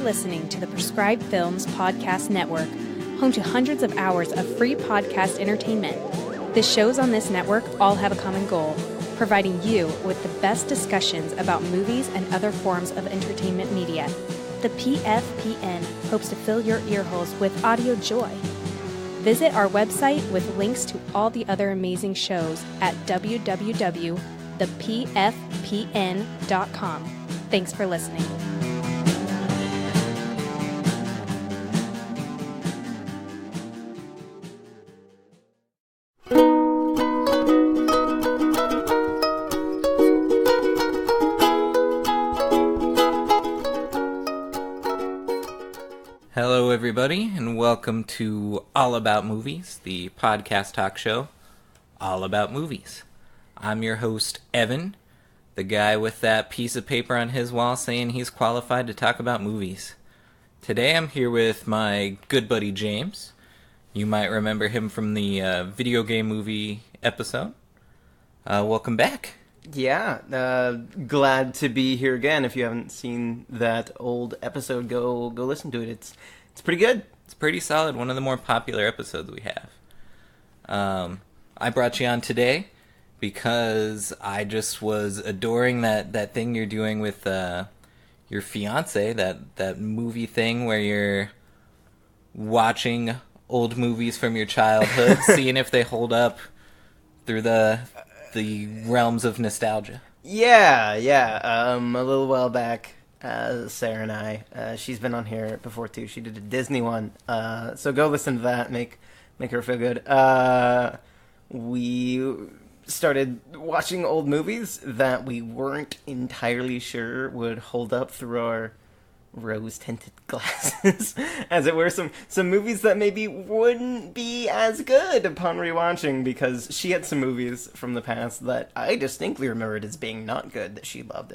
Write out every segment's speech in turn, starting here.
listening to the Prescribed Films Podcast Network, home to hundreds of hours of free podcast entertainment. The shows on this network all have a common goal, providing you with the best discussions about movies and other forms of entertainment media. The PFPN hopes to fill your earholes with audio joy. Visit our website with links to all the other amazing shows at www.thepfpn.com. Thanks for listening. Hello, everybody, and welcome to All About Movies, the podcast talk show all about movies. I'm your host, Evan, the guy with that piece of paper on his wall saying he's qualified to talk about movies. Today I'm here with my good buddy, James. You might remember him from the video game movie episode. Welcome back. Yeah, glad to be here again. If you haven't seen that old episode, go listen to it. It's pretty good. It's pretty solid. One of the more popular episodes we have. I brought you on today because I just was adoring that thing you're doing with your fiance, that movie thing where you're watching old movies from your childhood, seeing if they hold up through the realms of nostalgia. Yeah. A little while back, Sarah and I, she's been on here before too. She did a Disney one, so go listen to that. Make her feel good. We started watching old movies that we weren't entirely sure would hold up through our rose-tinted glasses, as it were. Some movies that maybe wouldn't be as good upon rewatching, because she had some movies from the past that I distinctly remembered as being not good that she loved,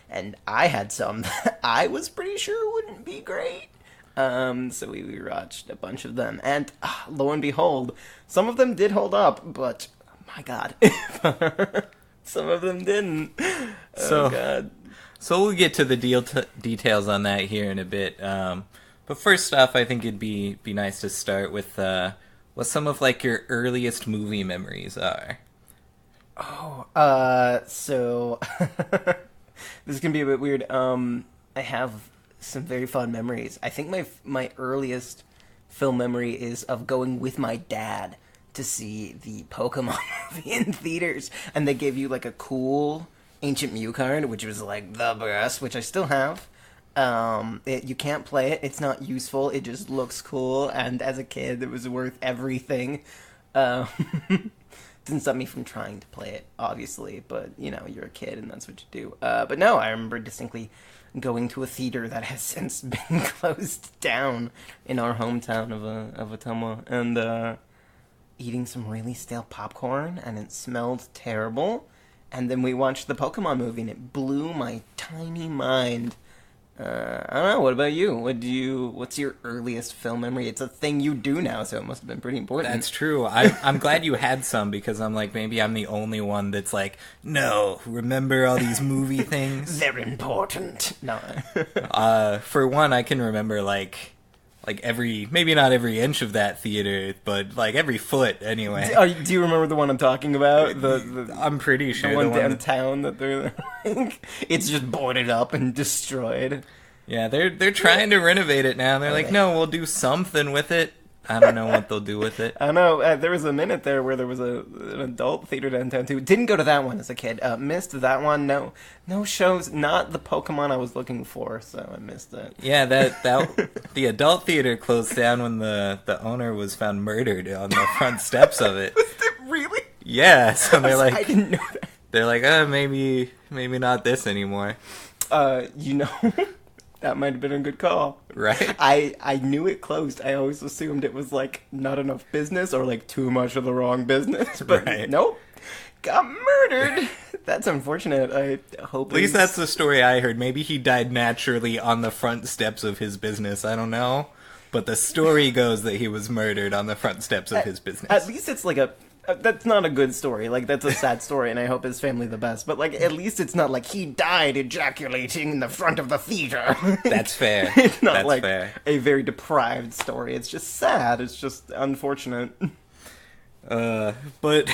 and I had some that I was pretty sure wouldn't be great. So we rewatched a bunch of them, and lo and behold, some of them did hold up, but my God, some of them didn't. Oh God. So we'll get to the details on that here in a bit. But first off, I think it'd be nice to start with what some of like your earliest movie memories are. So this is gonna be a bit weird. I have some very fond memories. I think my earliest film memory is of going with my dad to see the Pokemon movie in theaters, and they gave you like a cool Ancient Mew card, which was like the best, which I still have. You can't play it, it's not useful, it just looks cool, and as a kid it was worth everything. Didn't stop me from trying to play it, obviously, but you know, you're a kid and that's what you do. But no, I remember distinctly going to a theater that has since been closed down in our hometown of Ottumwa, and eating some really stale popcorn, and it smelled terrible. And then we watched the Pokemon movie, and it blew my tiny mind. I don't know, what about you? What's your earliest film memory? It's a thing you do now, so it must have been pretty important. That's true. I'm glad you had some, because I'm like, maybe I'm the only one that's like, no, remember all these movie things? They're important. No. For one, I can remember like maybe not every inch of that theater, but like every foot anyway. Do you remember the one I'm talking about? I'm pretty sure the one downtown that they're like, it's just boarded up and destroyed. Yeah, they're trying to renovate it now. They're like, no, we'll do something with it. I don't know what they'll do with it. I know. There was a minute there where there was an adult theater downtown too. Didn't go to that one as a kid. Missed that one. No shows. Not the Pokemon I was looking for, so I missed it. Yeah, that the adult theater closed down when the owner was found murdered on the front steps of it. Was it really? Yeah. So they're like, I didn't know that. They're like, maybe not this anymore. That might have been a good call. Right? I knew it closed. I always assumed it was, like, not enough business or, like, too much of the wrong business. But right. Nope. Got murdered. That's unfortunate. I hope at least that's the story I heard. Maybe he died naturally on the front steps of his business. I don't know. But the story goes that he was murdered on the front steps of his business. At least it's like a That's not a good story. Like, that's a sad story, and I hope his family the best. But, like, at least it's not like he died ejaculating in the front of the theater. That's fair. It's not That's like fair. a very deprived story. It's just sad. It's just unfortunate. But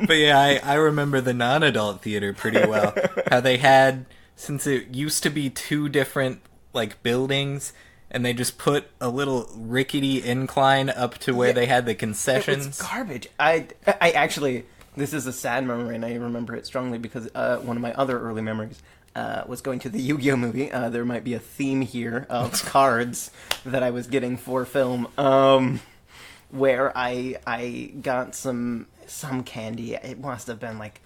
yeah, I remember the non-adult theater pretty well. How they had, since it used to be two different, like, buildings, and they just put a little rickety incline up to where they had the concessions. It was garbage. I actually, this is a sad memory, and I remember it strongly because one of my other early memories was going to the Yu-Gi-Oh movie. There might be a theme here of cards that I was getting for film, where I got some candy. It must have been like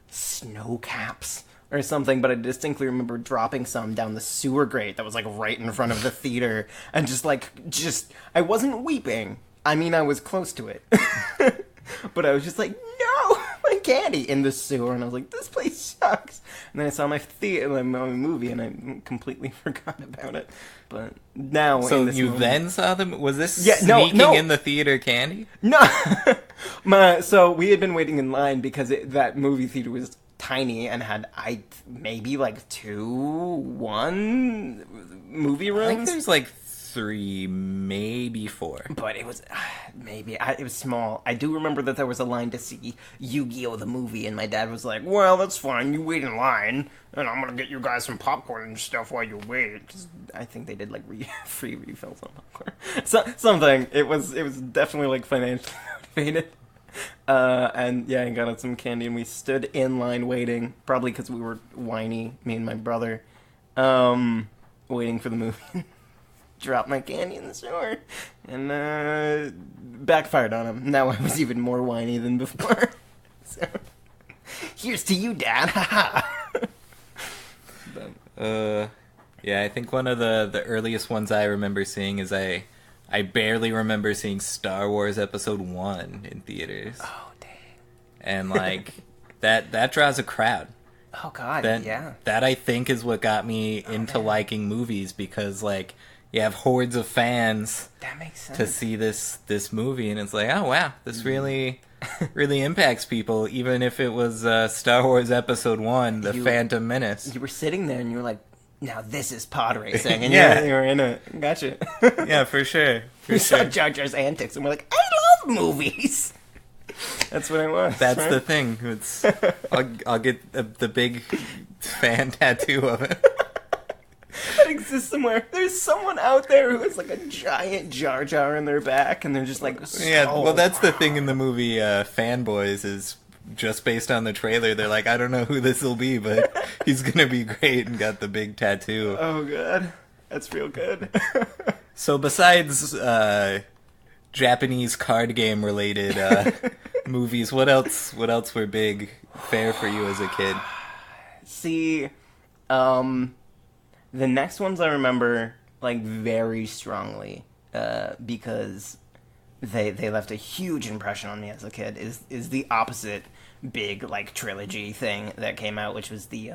snow caps or something, but I distinctly remember dropping some down the sewer grate that was like right in front of the theater, and just I wasn't weeping. I mean, I was close to it. But I was just like, no, my candy in the sewer, and I was like, this place sucks. And then I saw my movie, and I completely forgot about it. But now, so in this you moment, then saw them? Was this sneaking in the theater candy? No. So we had been waiting in line because that movie theater was tiny and had maybe like one movie rooms. I think there's like 3, maybe 4. But it was it was small. I do remember that there was a line to see Yu-Gi-Oh! The movie, and my dad was like, well, that's fine, you wait in line, and I'm gonna get you guys some popcorn and stuff while you wait. 'Cause I think they did like free refills on popcorn. Something. It was definitely like financially motivated. And yeah, I got us some candy, and we stood in line waiting, probably because we were whiny, me and my brother, waiting for the movie. Dropped my candy in the sewer, and backfired on him. Now I was even more whiny than before. So, here's to you, Dad. Yeah, I think one of the earliest ones I remember seeing is I barely remember seeing Star Wars Episode 1 in theaters. Oh, dang. And, like, that draws a crowd. Oh, God, yeah. That, I think, is what got me into liking movies, because, like, you have hordes of fans that makes sense. to see this movie, and it's like, oh, wow, this really impacts people, even if it was Star Wars Episode 1, The Phantom Menace. You were sitting there, and you were like, now this is pod racing, and Yeah. you were in it. Gotcha. Yeah, for sure. We saw Jar Jar's antics, and we're like, I love movies. That's what it was. That's right? the thing. It's I'll get the big fan tattoo of it. That exists somewhere. There's someone out there who has like a giant Jar Jar in their back, and they're just like, Yeah, well, that's the thing in the movie Fanboys is just based on the trailer. They're like, I don't know who this will be, but he's gonna be great, and got the big tattoo. Oh god, that's real good. So besides Japanese card game related movies, what else were big fare for you as a kid? See, the next ones I remember like very strongly because they left a huge impression on me as a kid is the opposite big like trilogy thing that came out, which was the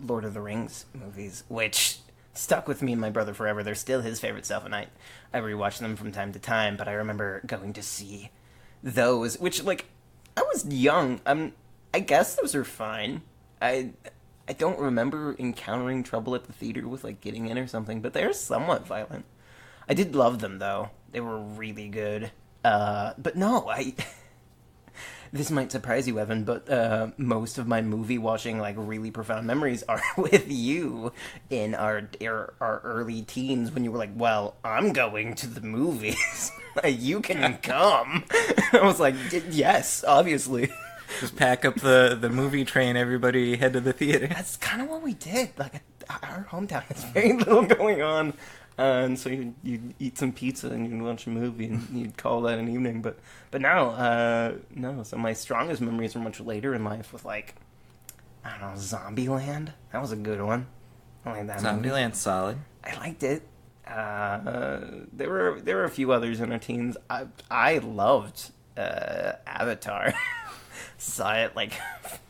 Lord of the Rings movies, which stuck with me and my brother forever. They're still his favorite stuff, and I rewatch them from time to time. But I remember going to see those, which like I was young. I guess those are fine. I don't remember encountering trouble at the theater with like getting in or something, but they're somewhat violent. I did love them though; they were really good. But no, this might surprise you, Evan, but most of my movie watching, like, really profound memories are with you in our early teens when you were like, well, I'm going to the movies. You can come. I was like, yes, obviously. Just pack up the movie train, everybody head to the theater. That's kind of what we did. Like, our hometown has very little going on. And so you'd eat some pizza and you'd watch a movie and you'd call that an evening. But now, no. So my strongest memories are much later in life with, like, I don't know, Zombieland. That was a good one. I like that movie. Zombieland's solid. I liked it. There were a few others in our teens. I loved Avatar. Saw it like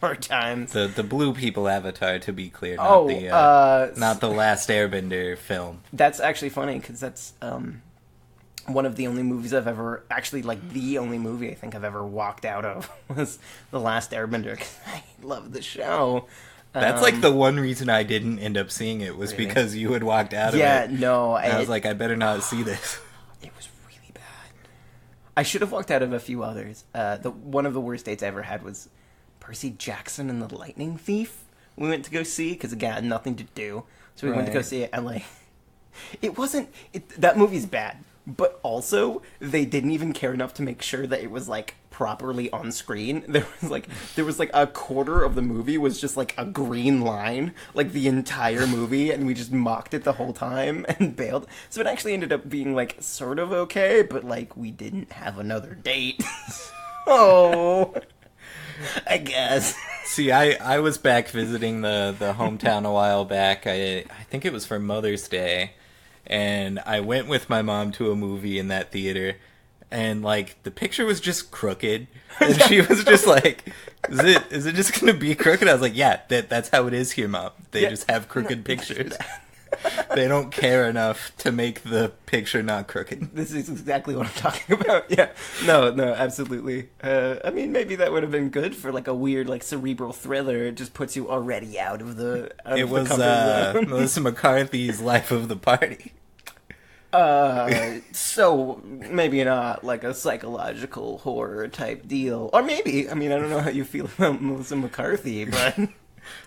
4 times. The Blue People Avatar, to be clear, not the Last Airbender film. That's actually funny because that's one of the only movies I've ever, actually, like, the only movie I think I've ever walked out of was The Last Airbender, 'cause I love the show. That's like the one reason I didn't end up seeing it was Really? because you had walked out of it. Yeah, no. And I was like, I better not see this. It was really bad. I should have walked out of a few others. One of the worst dates I ever had was Percy Jackson and the Lightning Thief. We went to go see, because again, nothing to do. So we went to go see it, and like, that movie's bad. But also, they didn't even care enough to make sure that it was, like, properly on screen. There was like a quarter of the movie was just like a green line, like the entire movie, and we just mocked it the whole time and bailed. So it actually ended up being like sort of okay, but like we didn't have another date. Oh, I guess. See, I was back visiting the hometown a while back. I think it was for Mother's Day, and I went with my mom to a movie in that theater. And, like, the picture was just crooked. And she was just like, is it just going to be crooked? I was like, yeah, that's how it is here, Mom. They just have crooked pictures. They don't care enough to make the picture not crooked. This is exactly what I'm talking about. Yeah. No, absolutely. I mean, maybe that would have been good for, like, a weird, like, cerebral thriller. It just puts you already out of the It was Melissa McCarthy's Life of the Party. So maybe not like a psychological horror type deal, or maybe. I mean, I don't know how you feel about Melissa McCarthy, but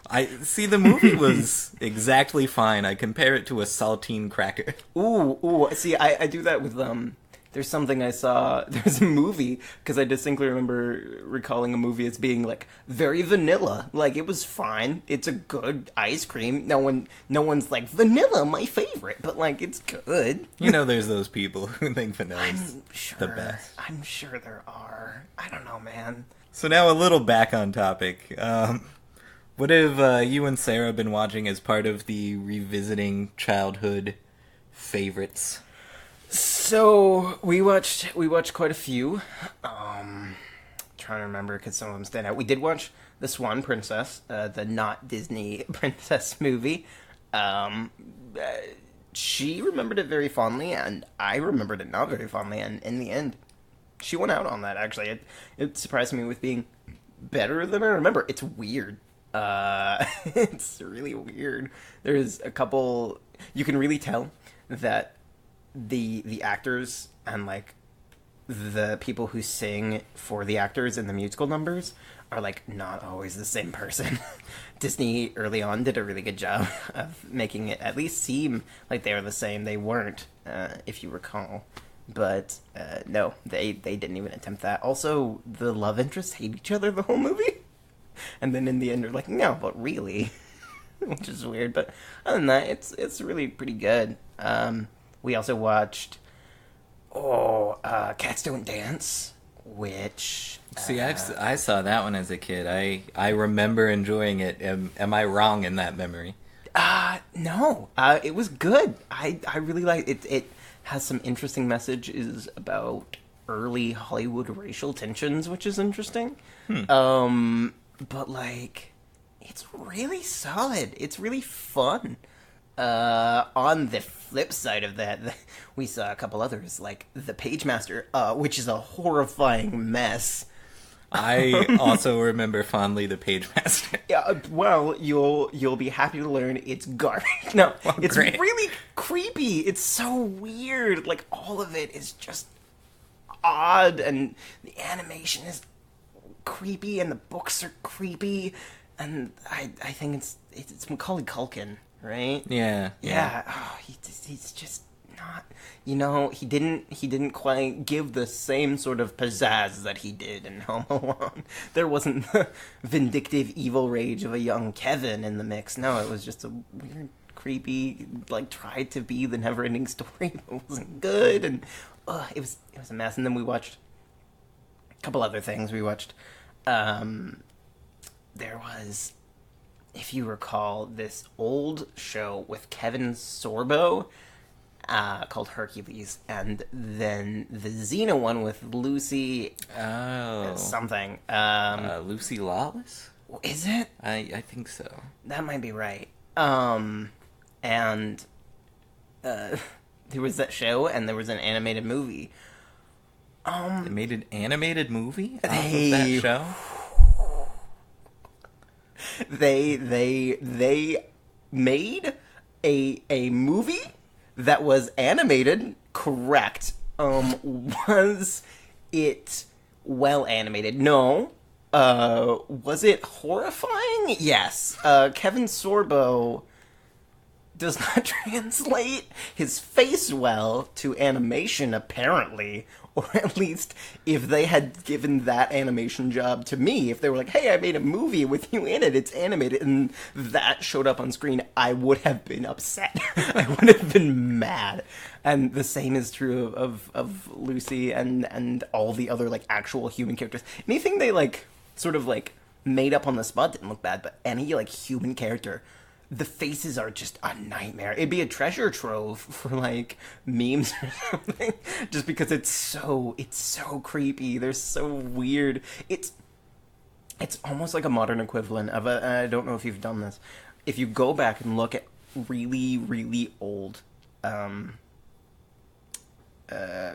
I see the movie was exactly fine. I compare it to a saltine cracker. Ooh. See, I do that with There's something I saw. There's a movie, because I distinctly remember recalling a movie as being like very vanilla. Like it was fine. It's a good ice cream. No one's like vanilla, my favorite, but like it's good. You know, there's those people who think vanilla's the best. I'm sure there are. I don't know, man. So now a little back on topic. What have you and Sarah been watching as part of the revisiting childhood favorites? So we watched quite a few. Trying to remember because some of them stand out. We did watch The Swan Princess, the not Disney princess movie. She remembered it very fondly, and I remembered it not very fondly. And in the end, she went out on that. Actually, it surprised me with being better than I remember. It's weird. It's really weird. There's a couple. You can really tell that the actors and like the people who sing for the actors in the musical numbers are like not always the same person. Disney early on did a really good job of making it at least seem like they were the same. They weren't, if you recall. But no, they didn't even attempt that. Also, the love interests hate each other the whole movie, and then in the end they're like, no, but really, which is weird. But other than that, it's really pretty good. We also watched, Cats Don't Dance, which... See, I saw that one as a kid. I remember enjoying it. Am I wrong in that memory? No. It was good. I really like it. It has some interesting messages about early Hollywood racial tensions, which is interesting. But, like, it's really solid. It's really fun. On the flip side of that, we saw a couple others, like The Pagemaster, which is a horrifying mess. I also remember fondly The Pagemaster. Yeah, well, you'll be happy to learn it's garbage. No, well, it's great. really creepy. It's so weird. Like, all of it is just odd, and the animation is creepy, and the books are creepy, and I think it's Macaulay Culkin. Right? Yeah. Oh, he's just not. You know, he didn't quite give the same sort of pizzazz that he did in Home Alone. There wasn't the vindictive evil rage of a young Kevin in the mix. No, it was just a weird, creepy, like tried to be the never-ending story, but wasn't good, and it was a mess. And then we watched a couple other things. We watched. There was, if you recall, this old show with Kevin Sorbo called Hercules, and then the Xena one with Lucy something. Lucy Lawless? Is it? I think so. That might be right. And There was that show, and there was an animated movie. They made an animated movie off They- of that show? They made a movie that was animated. Correct. Was it well animated? No. Was it horrifying? Yes. Kevin Sorbo does not translate his face well to animation, apparently. Or at least, if they had given that animation job to me, if they were like, hey, I made a movie with you in it, it's animated, and that showed up on screen, I would have been upset. I would have been mad. And the same is true of Lucy and all the other, like, actual human characters. Anything they, like, sort of, like, made up on the spot didn't look bad, but any, like, human character, the faces are just a nightmare. It'd be a treasure trove for, like, memes or something. Just because it's so creepy. They're so weird. It's almost like a modern equivalent of I don't know if you've done this. If you go back and look at really, really old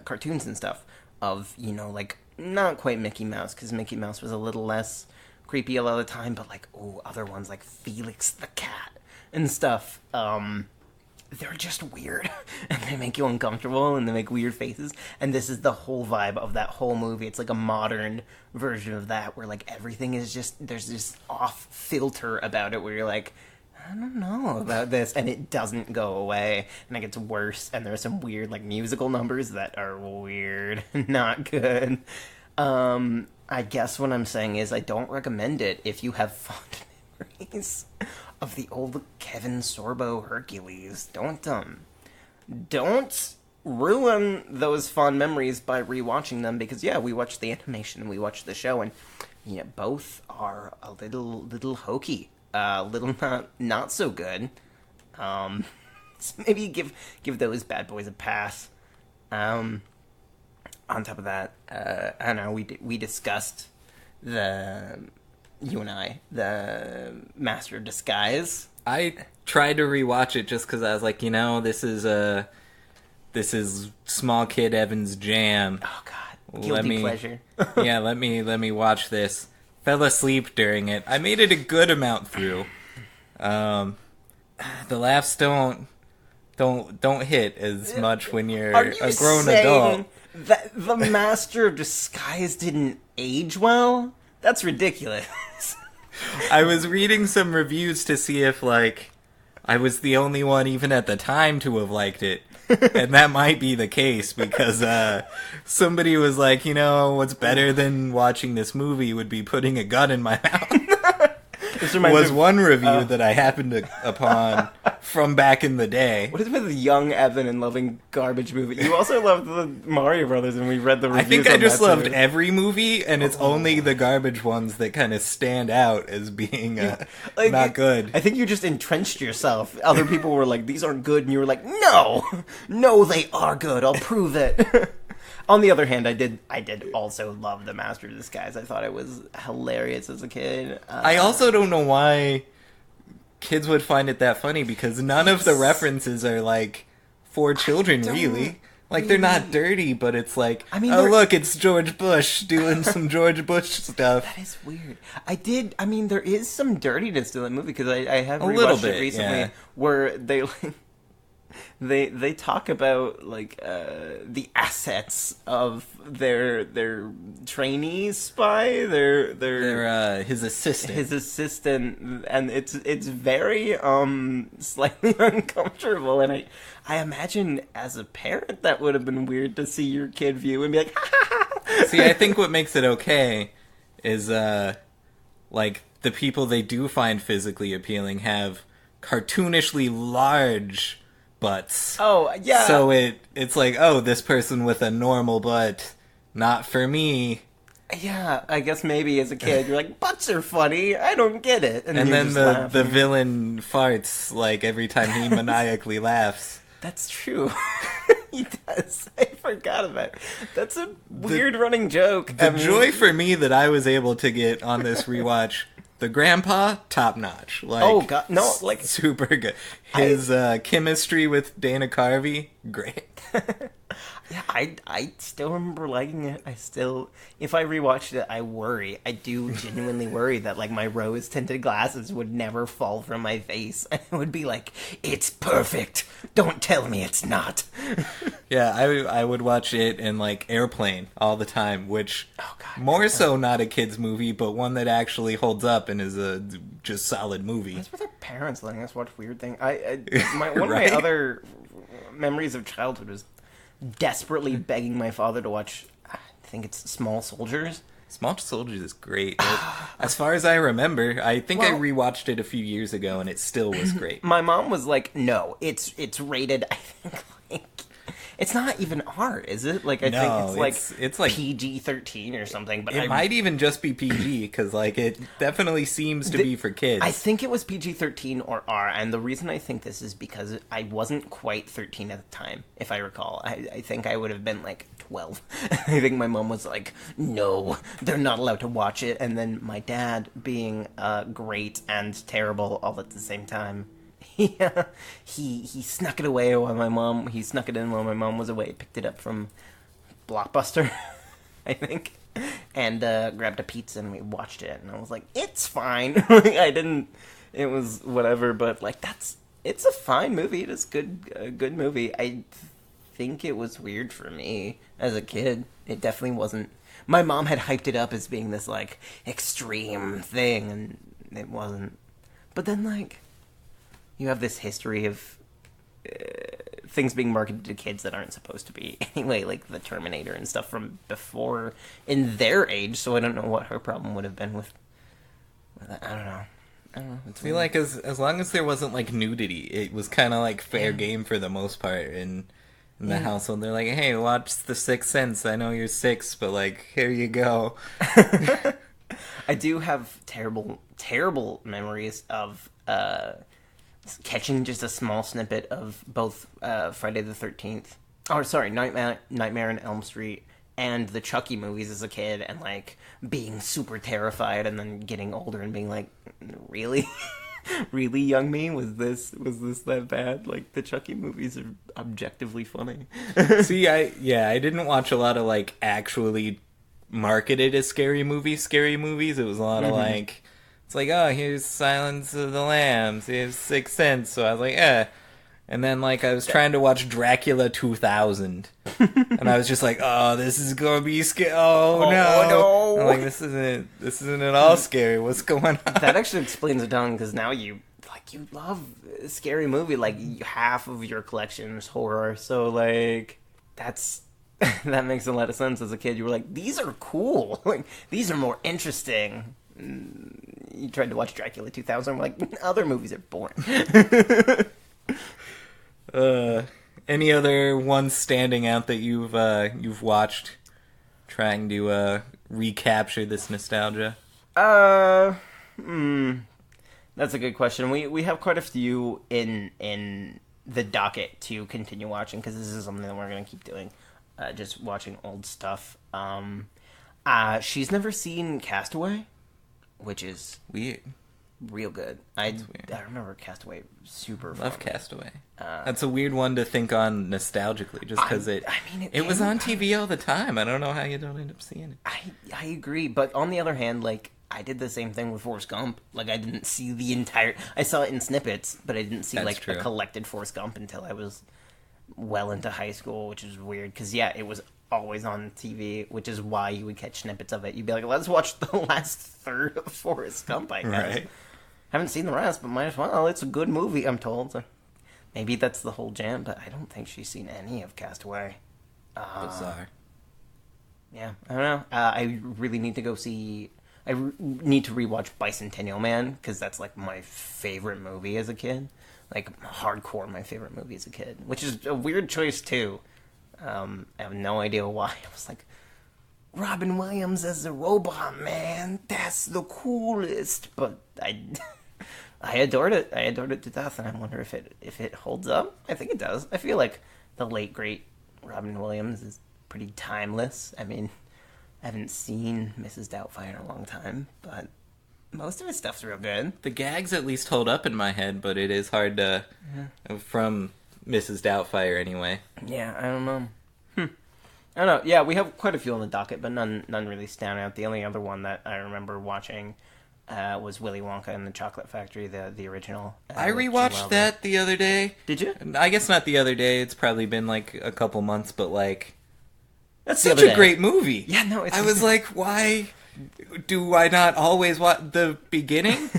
cartoons and stuff of, you know, like, not quite Mickey Mouse, because Mickey Mouse was a little less creepy a lot of the time, but, like, other ones like Felix the Cat and stuff, they're just weird, and they make you uncomfortable, and they make weird faces, and this is the whole vibe of that whole movie. It's like a modern version of that, where, like, everything is just, there's this off filter about it, where you're like, I don't know about this, and it doesn't go away, and it gets worse, and there are some weird, like, musical numbers that are weird, not good. I guess what I'm saying is I don't recommend it if you have fond memories of the old Kevin Sorbo Hercules. Don't ruin those fond memories by rewatching them, because yeah, we watched the animation and we watched the show, and yeah, both are a little hokey, little not so good. So maybe give those bad boys a pass. On top of that, I don't know, we discussed you and I, the Master of Disguise. I tried to rewatch it just because I was like, you know, this is small kid Evan's jam. Oh God, guilty pleasure. Yeah, let me watch this. Fell asleep during it. I made it a good amount through. The laughs don't hit as much when you're a grown adult. That the Master of Disguise didn't age well? That's ridiculous. I was reading some reviews to see if, like, I was the only one even at the time to have liked it. And that might be the case, because somebody was like, you know, what's better than watching this movie would be putting a gun in my mouth. Was one review that I happened upon from back in the day. What is with young Evan and loving garbage movies? You also loved the Mario Brothers, and we read the reviews. I think I just loved every movie, and it's only the garbage ones that kind of stand out as being like, not good. I think you just entrenched yourself. Other people were like, these aren't good, and you were like, no, they are good. I'll prove it. On the other hand, I did also love The Master of Disguise. I thought it was hilarious as a kid. I also don't know why kids would find it that funny, because none of the references are, like, for children, really. Like, they're not dirty, but it's like, oh, look, it's George Bush doing some George Bush stuff. That is weird. There is some dirtiness to that movie, because I have rewatched it recently, where they, like, they talk about, like, the assets of their trainee spy, his assistant, and it's very slightly uncomfortable, and I imagine as a parent that would have been weird to see your kid view and be like, ha ha ha. See, I think what makes it okay is like, the people they do find physically appealing have cartoonishly large butts. Oh, yeah. So it's like, oh, this person with a normal butt, not for me. Yeah, I guess maybe as a kid you're like, butts are funny, I don't get it. And then the villain farts, like, every time he maniacally laughs. That's true. He does. I forgot about it. That's a weird running joke. The joy for me that I was able to get on this rewatch The grandpa, top notch. Like, oh god, no, like super good. His chemistry with Dana Carvey, great. yeah, I still remember liking it. If I rewatched it, I worry. I do genuinely worry that like my rose tinted glasses would never fall from my face. I would be like, it's perfect. Don't tell me it's not. Yeah, I would watch it in like Airplane all the time, which God, more so not a kid's movie, but one that actually holds up and is a just solid movie. That's with our parents letting us watch weird things. One of Right? my other memories of childhood was desperately begging my father to watch. I think it's Small Soldiers. Small Soldiers is great. As far as I remember, I think I rewatched it a few years ago and it still was great. My mom was like, "No, it's rated. I think like it's not even R, is it? Like I think it's like PG-13 or something." But it might even just be PG because like it definitely seems to be for kids. I think it was PG-13 or R, and the reason I think this is because I wasn't quite 13 at the time, if I recall. I think I would have been like 12. I think my mom was like, "No, they're not allowed to watch it," and then my dad, being great and terrible all at the same time. Yeah, he snuck it away while he snuck it in while my mom was away, picked it up from Blockbuster, I think, and grabbed a pizza and we watched it, and I was like, it's fine. It was whatever, but like it's a fine movie. It is a good movie. I think it was weird for me as a kid. It definitely wasn't. My mom had hyped it up as being this like extreme thing, and it wasn't. But then like, you have this history of things being marketed to kids that aren't supposed to be anyway, like the Terminator and stuff from before in their age. So I don't know what her problem would have been with that. I don't know. I feel like as long as there wasn't like nudity, it was kind of like fair game for the most part in the household. They're like, "Hey, watch The Sixth Sense. I know you're 6, but like, here you go." I do have terrible memories of catching just a small snippet of both Friday the 13th, or sorry, Nightmare on Elm Street, and the Chucky movies as a kid, and like being super terrified, and then getting older and being like, really? Really, young me? Was this that bad? Like, the Chucky movies are objectively funny. See, I didn't watch a lot of like actually marketed as scary movies. It was a lot of like, it's like, oh, here's Silence of the Lambs, here's Sixth Sense. So I was like, and then like I was trying to watch Dracula 2000, and I was just like, oh, this is gonna be scary. Oh no! I'm like, this isn't at all scary. What's going on? That actually explains it down, because now you love a scary movie. Like, half of your collection is horror, so like that makes a lot of sense. As a kid, you were like, these are cool. Like, these are more interesting. You tried to watch Dracula 2000. We're like, other movies are boring. Any other ones standing out that you've watched, trying to recapture this nostalgia? That's a good question. We have quite a few in the docket to continue watching, because this is something that we're gonna keep doing. Just watching old stuff. She's never seen Castaway, which is Weird. real good. I remember Castaway super fun. Love Castaway. That's a weird one to think on nostalgically, just because it was on TV all the time. I don't know how you don't end up seeing it. I agree, but on the other hand, like, I did the same thing with Forrest Gump. Like, I didn't see the entire... I saw it in snippets, but I didn't see, That's true. a collected Forrest Gump until I was well into high school, which is weird, because, yeah, it was always on TV, which is why you would catch snippets of it. You'd be like, let's watch the last third of Forrest Gump, I guess. Right. Haven't seen the rest, but might as well. It's a good movie, I'm told. So maybe that's the whole jam, but I don't think she's seen any of Castaway. Bizarre. Yeah, I don't know. I really need to go see... need to rewatch Bicentennial Man, because that's, like, my favorite movie as a kid. Like, hardcore my favorite movie as a kid. Which is a weird choice, too. I have no idea why. I was like, Robin Williams as a robot, man. That's the coolest. But I adored it. I adored it to death, and I wonder if it holds up. I think it does. I feel like the late, great Robin Williams is pretty timeless. I mean, I haven't seen Mrs. Doubtfire in a long time, but Most of his stuff's real good. The gags at least hold up in my head, but it is hard to... From Mrs. Doubtfire, anyway. Yeah, I don't know. I don't know. Yeah, we have quite a few on the docket, but none really stand out. The only other one that I remember watching was Willy Wonka and the Chocolate Factory, the original. I rewatched that the other day. Did you? I guess not the other day. It's probably been like a couple months, but like... That's such a great movie. Yeah, no, it's... I was like, why do I not always watch the beginning?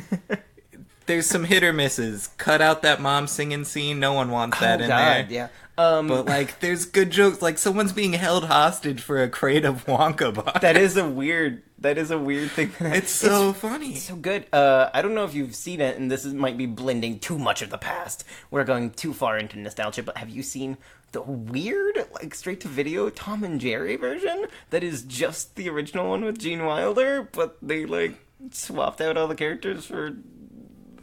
There's some hit or misses. Cut out that mom singing scene. No one wants that in there. Yeah. But like, there's good jokes. Like, someone's being held hostage for a crate of Wonka bars. That is a weird thing. It's so funny. It's so good. I don't know if you've seen it, and this might be blending too much of the past. We're going too far into nostalgia, but have you seen the weird, like, straight-to-video Tom and Jerry version that is just the original one with Gene Wilder, but they, like, swapped out all the characters for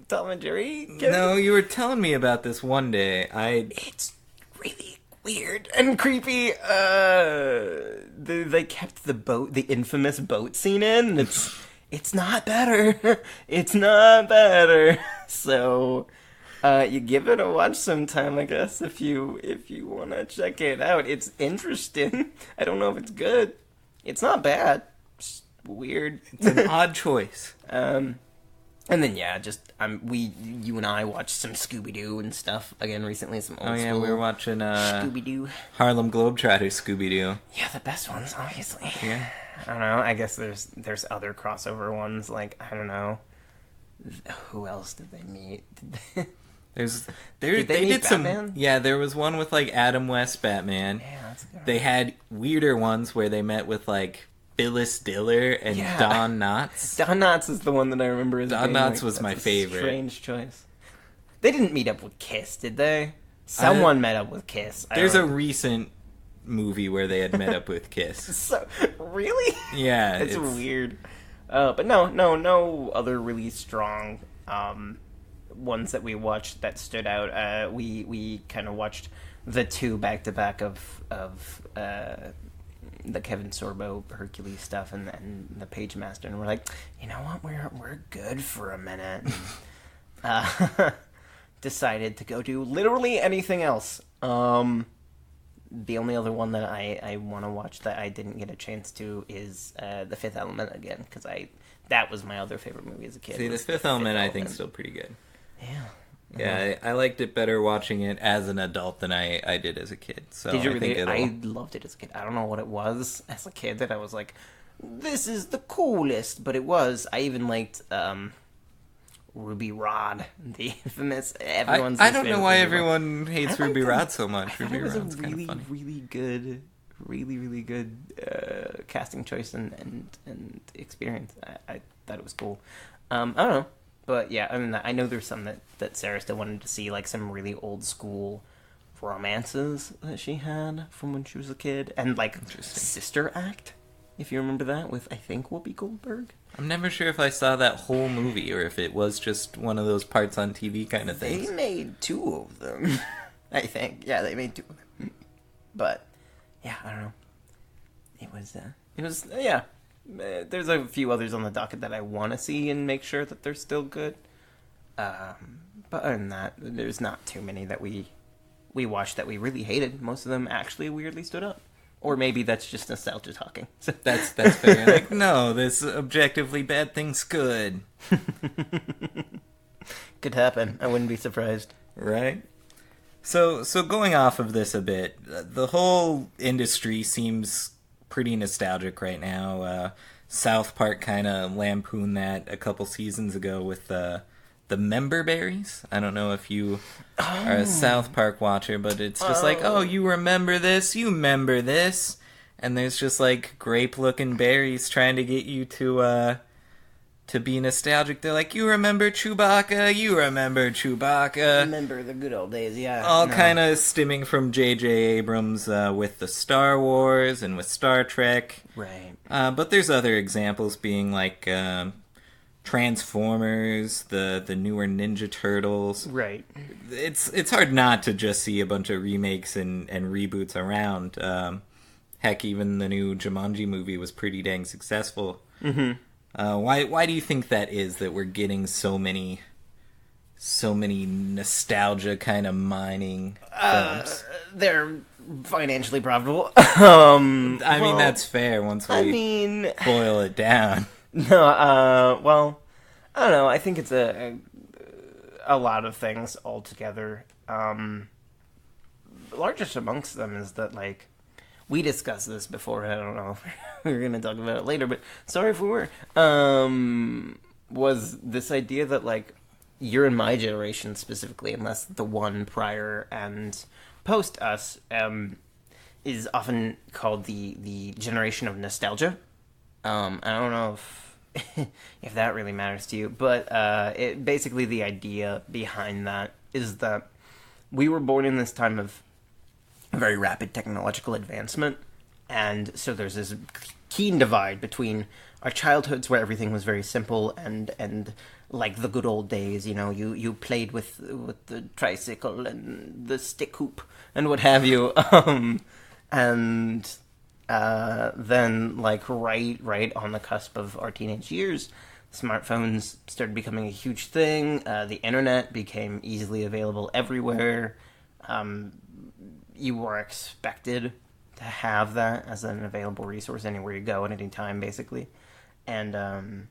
Tom and Jerry characters? No, you were telling me about this one day. It's really weird and creepy. They kept the infamous boat scene in. It's not better. It's not better. So... you give it a watch sometime, I guess, if you want to check it out. It's interesting. I don't know if it's good. It's not bad. It's weird. It's an odd choice. And then you and I watched some Scooby-Doo and stuff again recently. Some old school we were watching Scooby-Doo. Harlem Globetrotters Scooby-Doo. Yeah, the best ones, obviously. Yeah. I don't know. I guess there's other crossover ones. Like, I don't know. Who else did they meet? Did they meet did Batman? some. Yeah, there was one with like Adam West Batman. Yeah, that's a good one. They had weirder ones where they met with like Phyllis Diller and Don Knotts. Don Knotts is the one that I remember as Don Knotts was my favorite. Strange choice. They didn't meet up with Kiss, did they? Someone met up with Kiss. There's a recent movie where they had met up with Kiss. So, really? Yeah, it's weird. But no other really strong ones that we watched that stood out. We kind of watched the two back to back of the Kevin Sorbo Hercules stuff and the Page Master, and we're like, you know what, we're good for a minute. Decided to go do literally anything else. The only other one that I want to watch that I didn't get a chance to is The Fifth Element again, because that was my other favorite movie as a kid. See, The Fifth Element I think is still pretty good. Yeah. Yeah, I liked it better watching it as an adult than I did as a kid. So did you really? I loved it as a kid. I don't know what it was as a kid that I was like, this is the coolest, but it was. I even liked Ruby Rod, the infamous everyone's. I don't know why everyone hates Ruby Rod so much. Ruby Rod's kind of funny. Really good casting choice and experience. I thought it was cool. I don't know. But yeah, I mean, I know there's some that Sarah still wanted to see, like some really old school romances that she had from when she was a kid, and like Sister Act, if you remember that, with I think Whoopi Goldberg. I'm never sure if I saw that whole movie or if it was just one of those parts on TV kind of things. They made two of them, I think. Yeah, they made two of them. But yeah, I don't know. It was yeah. There's a few others on the docket that I want to see and make sure that they're still good. But other than that, there's not too many that we watched that we really hated. Most of them actually weirdly stood up. Or maybe that's just nostalgia talking. So. That's fair. Like, no, this objectively bad thing's good. Could happen. I wouldn't be surprised. Right? So going off of this a bit, the whole industry seems pretty nostalgic right now. South Park kind of lampooned that a couple seasons ago with the member berries. I don't know if you are a South Park watcher, but it's just like, oh, you remember this, and there's just like grape-looking berries trying to get you to be nostalgic. They're like, you remember Chewbacca? Remember the good old days, yeah. All kind of stemming from J.J. Abrams with the Star Wars and with Star Trek. Right. But there's other examples being like Transformers, the newer Ninja Turtles. Right. It's hard not to just see a bunch of remakes and reboots around. Heck, even the new Jumanji movie was pretty dang successful. Mm-hmm. Why do you think that is, that we're getting so many nostalgia kind of mining films? They're financially profitable. I mean, that's fair once we boil it down. No, well, I don't know. I think it's a lot of things altogether. Largest amongst them is that, like, we discussed this before. I don't know if we were going to talk about it later, but sorry if we were. Was this idea that, like, you're in my generation specifically, unless the one prior and post us, is often called the generation of nostalgia. I don't know if that really matters to you, but basically the idea behind that is that we were born in this time of very rapid technological advancement, and so there's this keen divide between our childhoods where everything was very simple and like the good old days, you played with the tricycle and the stick hoop and what have you, and then, like, right on the cusp of our teenage years, smartphones started becoming a huge thing. The internet became easily available everywhere. You were expected to have that as an available resource anywhere you go at any time, basically. And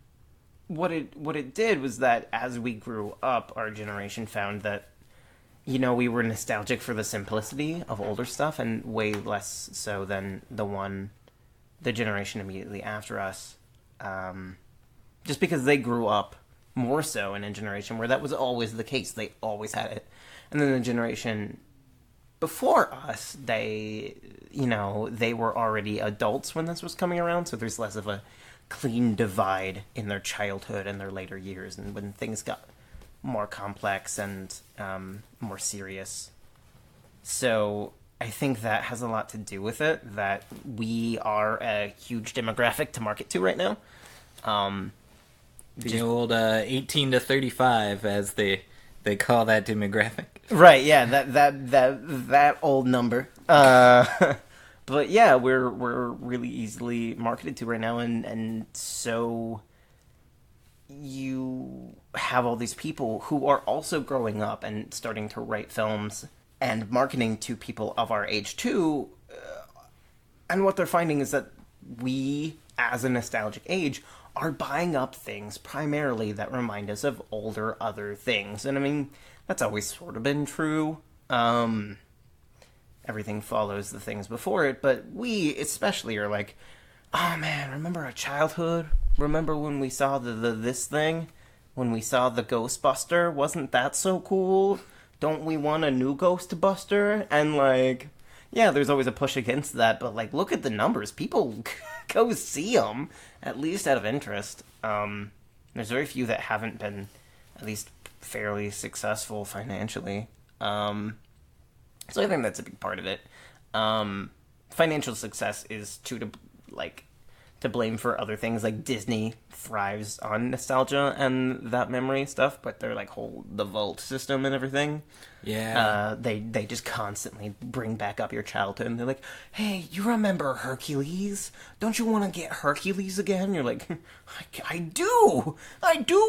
what it did was that as we grew up, our generation found that, we were nostalgic for the simplicity of older stuff, and way less so than the generation immediately after us. Just because they grew up more so in a generation where that was always the case. They always had it. And then the generation before us, they were already adults when this was coming around, so there's less of a clean divide in their childhood and their later years, and when things got more complex and more serious. So I think that has a lot to do with it, that we are a huge demographic to market to right now. The old 18 to 35, as they call that demographic. Right, yeah, that old number. But yeah, we're really easily marketed to right now, and so you have all these people who are also growing up and starting to write films and marketing to people of our age too, and what they're finding is that we, as a nostalgic age, are buying up things primarily that remind us of older other things. And I mean, that's always sort of been true. Everything follows the things before it, but we especially are like, oh man, remember our childhood? Remember when we saw the this thing? When we saw the Ghostbuster? Wasn't that so cool? Don't we want a new Ghostbuster? And like, yeah, there's always a push against that, but like, look at the numbers. People go see them, at least out of interest. There's very few that haven't been at least fairly successful financially. So I think that's a big part of it. Financial success is to blame for other things. Like Disney thrives on nostalgia and that memory stuff, but they're like the vault system and everything. Yeah. They just constantly bring back up your childhood, and they're like, hey, you remember Hercules? Don't you want to get Hercules again? You're like, I do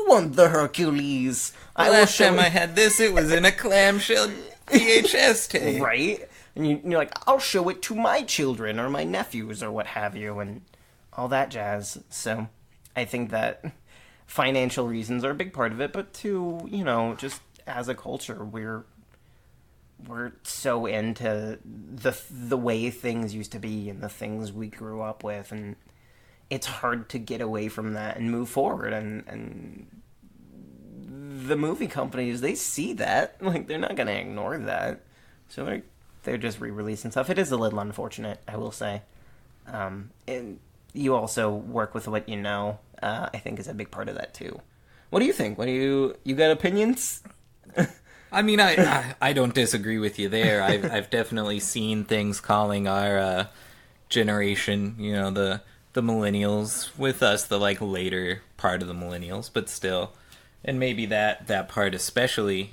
want the Hercules. Last time I had this, it was in a clamshell VHS tape. Right? And you're like, I'll show it to my children or my nephews or what have you, and all that jazz. So I think that financial reasons are a big part of it, but too, just as a culture, we're so into the way things used to be and the things we grew up with, and it's hard to get away from that and move forward. And the movie companies, they see that, like, they're not gonna ignore that, so they're just re-releasing stuff. It is a little unfortunate, I will say. And you also work with what you know. I think is a big part of that too. What do you think? You got opinions? I mean, I don't disagree with you there. I've definitely seen things calling our generation, the millennials, with us the like later part of the millennials, but still, and maybe that part especially,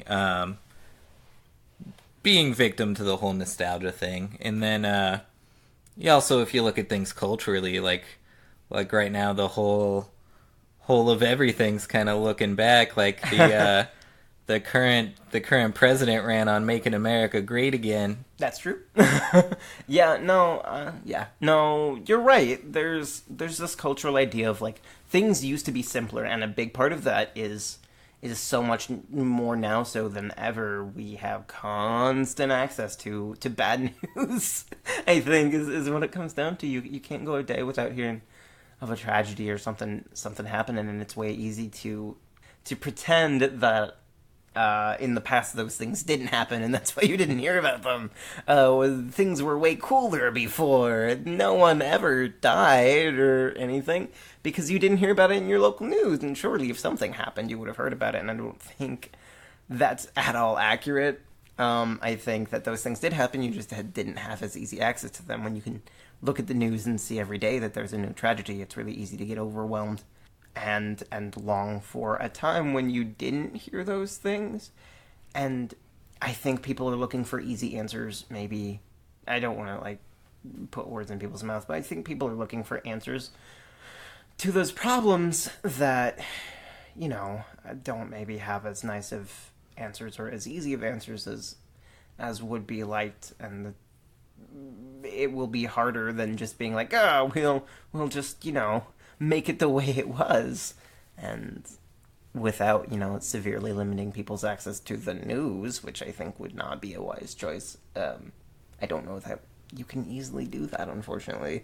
being victim to the whole nostalgia thing. And then also, if you look at things culturally, like right now, the whole whole of everything's kind of looking back, like the the current president ran on making America great again. That's true. No, you're right. There's this cultural idea of like things used to be simpler, and a big part of that is so much more now so than ever. We have constant access to bad news. I think is what it comes down to. You can't go a day without hearing of a tragedy or something happening, and it's way easy to pretend that in the past those things didn't happen, and that's why you didn't hear about them. Things were way cooler before. No one ever died or anything because you didn't hear about it in your local news, and surely if something happened you would have heard about it, and I don't think that's at all accurate. I think that those things did happen, you just didn't have as easy access to them. When you can look at the news and see every day that there's a new tragedy, it's really easy to get overwhelmed and long for a time when you didn't hear those things. And I think people are looking for easy answers. Maybe I don't want to like put words in people's mouths, but I think people are looking for answers to those problems that, you know, don't maybe have as nice of answers or as easy of answers as would be liked, and it will be harder than just being like, oh, we'll just, you know, make it the way it was, and without, you know, severely limiting people's access to the news, which I think would not be a wise choice. I don't know that you can easily do that, unfortunately.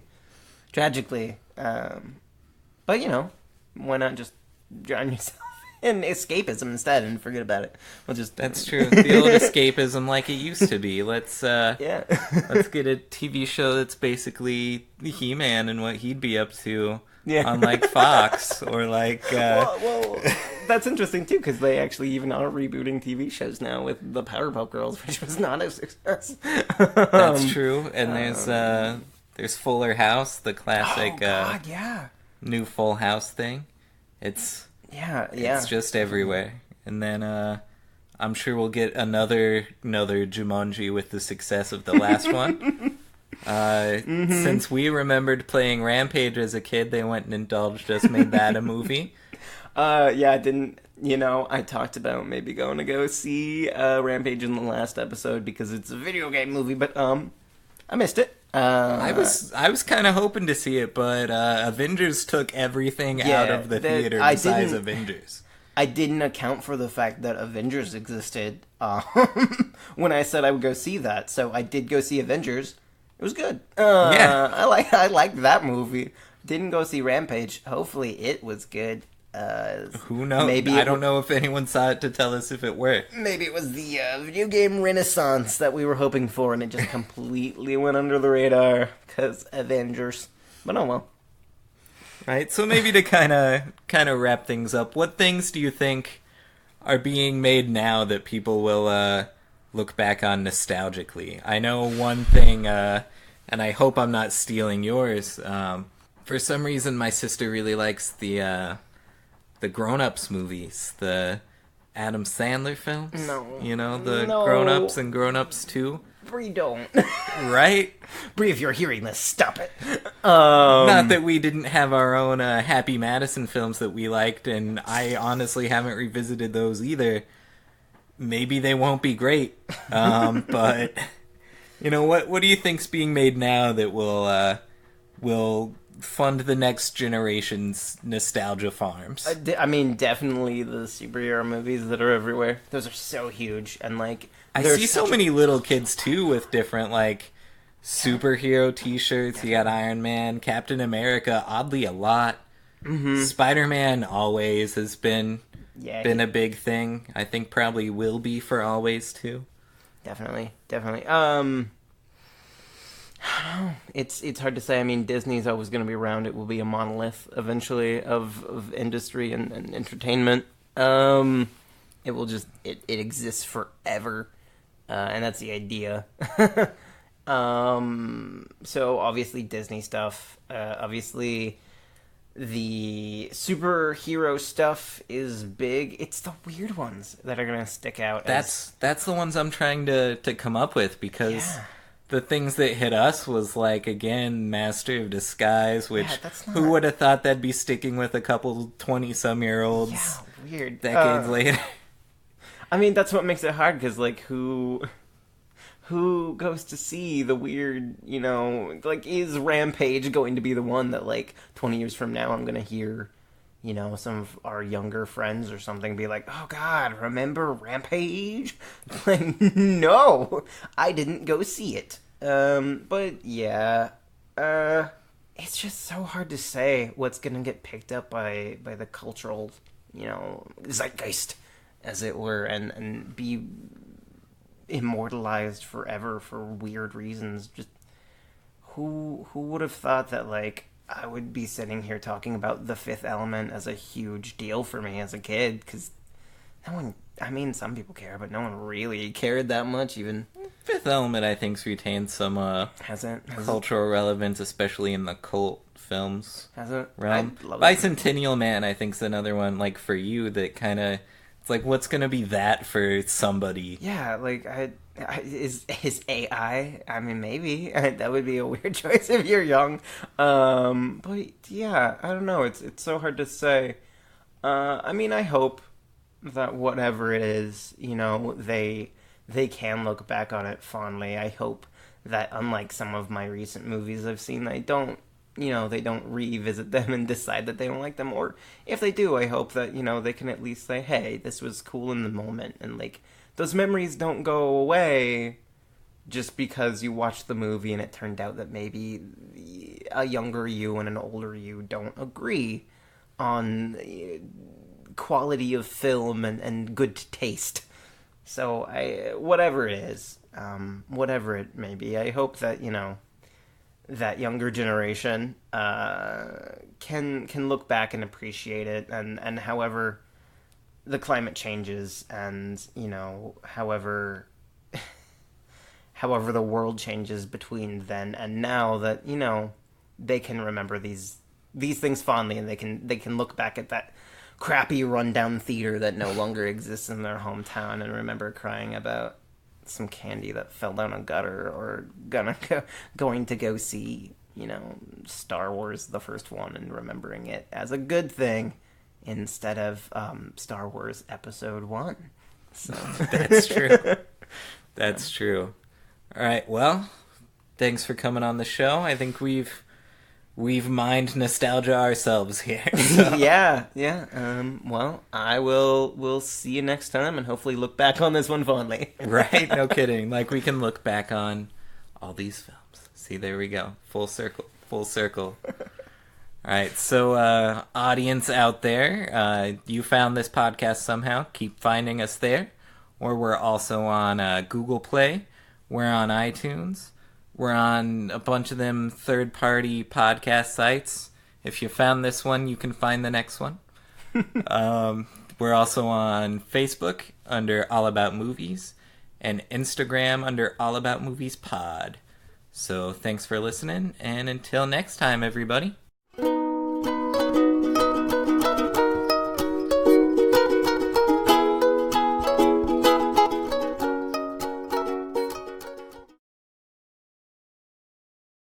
Tragically. But, you know, why not just drown yourself in escapism instead and forget about it? That's true. The old escapism like it used to be. Let's let's get a TV show that's basically He-Man and what he'd be up to. Yeah. On like Fox or like well, that's interesting too, because they actually even are rebooting TV shows now with the Powerpuff Girls, which was not a success. That's true. And there's Fuller House, the classic new Full House thing. It's just everywhere. And then I'm sure we'll get another Jumanji with the success of the last one. Since we remembered playing Rampage as a kid, they went and indulged us, made that a movie. I talked about maybe going to go see Rampage in the last episode because it's a video game movie, but I missed it. I was kind of hoping to see it, but Avengers took everything out of the theater besides Avengers. I didn't account for the fact that Avengers existed when I said I would go see that, so I did go see Avengers. It was good. I liked that movie. Didn't go see Rampage. Hopefully it was good. Who knows? I don't know if anyone saw it to tell us if it worked. Maybe it was the video game renaissance that we were hoping for, and it just completely went under the radar because Avengers. But oh well. Right. So maybe to kind of wrap things up, what things do you think are being made now that people will look back on nostalgically? I know one thing, and I hope I'm not stealing yours. For some reason, my sister really likes the Grown-Ups movies, the Adam Sandler films. No. You know, the Grown-Ups and Grown-Ups 2. Bree, don't. Right? Bree, if you're hearing this, stop it. Not that we didn't have our own Happy Madison films that we liked, and I honestly haven't revisited those either. Maybe they won't be great, but you know what do you think's being made now that will fund the next generation's nostalgia farms? I mean, definitely the superhero movies that are everywhere. Those are so huge, and like I see so many little kids too with different like superhero T-shirts. You got Iron Man, Captain America, oddly a lot. Mm-hmm. Spider-Man always has been a big thing. I think probably will be for always too. Definitely. I don't know. It's hard to say. I mean, Disney's always going to be around. It will be a monolith eventually of industry and entertainment. It will just it exists forever, and that's the idea. So obviously Disney stuff. Obviously the superhero stuff is big. It's the weird ones that are gonna stick out. That's the ones I'm trying to come up with because the things that hit us was, like, again, Master of Disguise, which that's not... who would have thought that'd be sticking with a couple 20-some-year-olds weird. decades later? I mean, that's what makes it hard, because, like, who goes to see the weird, like, is Rampage going to be the one that, like, 20 years from now I'm going to hear, some of our younger friends or something be like, oh, God, remember Rampage? Like, no, I didn't go see it. But, yeah, it's just so hard to say what's going to get picked up by the cultural, zeitgeist, as it were, and be immortalized forever for weird reasons. Just who would have thought that, like, I would be sitting here talking about The Fifth Element as a huge deal for me as a kid, because no one, I mean, some people care, but no one really cared that much, even. Fifth Element, I think, retained some cultural relevance, especially in the cult films realm. Bicentennial Man, I think, is another one, like, for you, that kind of, it's like, what's going to be that for somebody? Yeah, like, is AI? I mean, maybe. That would be a weird choice if you're young. But, yeah, I don't know. It's so hard to say. I mean, I hope that whatever it is, they can look back on it fondly. I hope that, unlike some of my recent movies I've seen, they don't revisit them and decide that they don't like them. Or if they do, I hope that, they can at least say, hey, this was cool in the moment. And, like, those memories don't go away just because you watched the movie and it turned out that maybe a younger you and an older you don't agree on quality of film and good taste. So, whatever it is, whatever it may be, I hope that, that younger generation can look back and appreciate it, and however the climate changes, and however the world changes between then and now, that they can remember these things fondly, and they can look back at that crappy rundown theater that no longer exists in their hometown and remember crying about some candy that fell down a gutter, or going to go see, Star Wars, the first one, and remembering it as a good thing instead of Star Wars Episode 1. So That's true. That's true. All right, well, thanks for coming on the show. I think we've mined nostalgia ourselves here. So. Yeah. Well, we'll see you next time, and hopefully look back on this one fondly. Right? No kidding. Like, we can look back on all these films. See, there we go. Full circle. All right, so audience out there, you found this podcast somehow. Keep finding us there. Or we're also on Google Play. We're on iTunes. We're on a bunch of them third-party podcast sites. If you found this one, you can find the next one. We're also on Facebook under All About Movies, and Instagram under All About Movies Pod. So thanks for listening, and until next time, everybody.